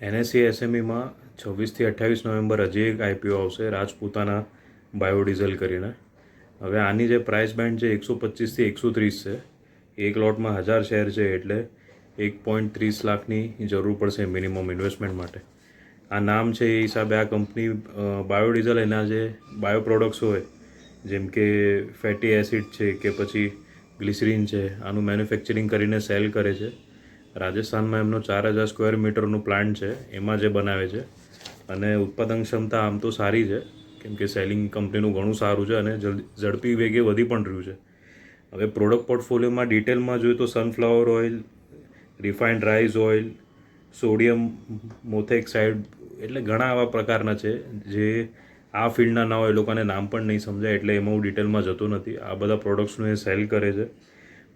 NSC એસએમઈમાં 26થી 28 November હજી એક IPO આવશે, રાજપૂતાના બાયોડીઝલ કરીને. હવે આની જે પ્રાઇસ બેન્ડ છે 125થી 130 છે. એક લોટમાં 1000 શેર છે, એટલે 1.30 લાખની જરૂર પડશે મિનિમમ ઇન્વેસ્ટમેન્ટ માટે. આ નામ છે એ હિસાબે આ કંપની બાયોડીઝલ એના જે બાયો પ્રોડક્ટ્સ હોય, જેમ કે ફેટી એસિડ છે કે પછી ગ્લિસરીન છે, આનું મેન્યુફેક્ચરિંગ કરીને સેલ કરે છે. રાજસ્થાનમાં એમનો 4000 સ્ક્વેર મીટરનું પ્લાન્ટ છે, એમાં જે બનાવે છે. અને ઉત્પાદન ક્ષમતા આમ તો સારી છે, કેમ કે સેલિંગ કંપનીનું ઘણું સારું છે અને ઝડપી વેગે વધી પણ રહ્યું છે. હવે પ્રોડક્ટ પોર્ટફોલિયોમાં ડિટેલમાં જોઈએ તો sunflower oil, refined rice oil, sodium methoxide, એટલે ઘણા આવા પ્રકારના છે જે આ ફિલ્ડના ના હોય, એ લોકોને નામ પણ નહીં સમજાય, એટલે એમાં હું ડિટેલમાં જતો નથી. આ બધા પ્રોડક્ટ્સનું એ સેલ કરે છે.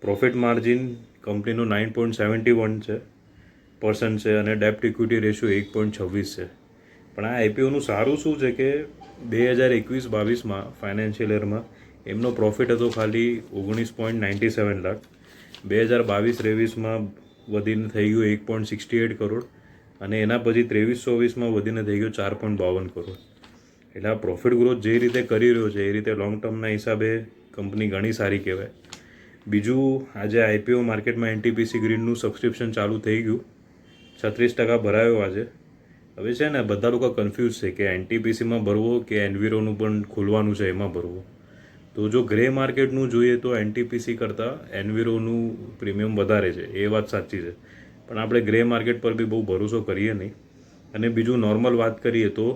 પ્રોફિટ માર્જિન કંપનીનું 9.71% છે અને ડેપ્ટ ઇક્વિટી રેશિયો 1.26 છે. પણ આ આઈપીઓનું સારું શું છે કે 2021-22માં ફાઇનાન્શિયલ યરમાં એમનો પ્રોફિટ હતો ખાલી 19.97 લાખ. 2022-23માં વધીને થઈ ગયું 1.68 કરોડ અને એના પછી 23-24માં વધીને થઈ ગયો 4.52 કરોડ. એટલે આ પ્રોફિટ ગ્રોથ જે રીતે કરી રહ્યો છે એ રીતે લોંગ ટર્મના હિસાબે કંપની ઘણી સારી કહેવાય. બીજું, આજે આઈપીઓ માર્કેટમાં એનટીપીસી ગ્રીનનું સબસ્ક્રિપ્શન ચાલુ થઈ ગયું, 36% ભરાયો આજે. હવે છે ને બધા લોકો કન્ફ્યુઝ છે કે એનટીપીસીમાં ભરવો કે એનવીરોનું પણ ખોલવાનું છે એમાં ભરવો. તો જો ગ્રે માર્કેટનું જોઈએ તો એનટીપીસી કરતાં એનવીરોનું પ્રીમિયમ વધારે છે, એ વાત સાચી છે. પણ આપણે ગ્રે માર્કેટ પર બી બહુ ભરોસો કરીએ નહીં. અને બીજું નોર્મલ વાત કરીએ તો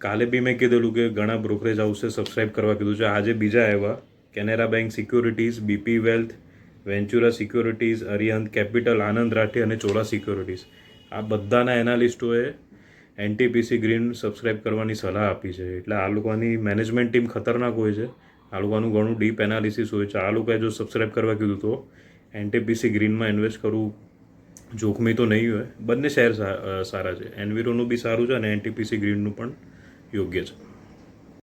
કાલે બી મેં કીધેલું કે ઘણા બ્રોકરેજ હાઉસે સબસ્ક્રાઈબ કરવા કીધું છે. આજે બીજા આવ્યા, Canara bank securities, BP wealth, Ventura securities, Arihant capital, Anand Rathi અને ચોલા સિક્યોરિટીઝ. આ બધાના એનાલિસ્ટોએ એનટીપીસી ગ્રીન સબસ્ક્રાઈબ કરવાની સલાહ આપી છે. એટલે આ લોકોની મેનેજમેન્ટ ટીમ ખતરનાક હોય છે. આ લોકોનું ઘણું ડીપ એનાલિસિસ હોય છે. આ લોકોએ જો સબસ્ક્રાઈબ કરવા કીધું તો એનટીપીસી ગ્રીનમાં ઇન્વેસ્ટ કરવું જોખમી તો નહીં હોય. બંને શેર સારા છે, એનવીરોનું બી સારું છે અને એનટીપીસી ગ્રીનનું પણ યોગ્ય છે.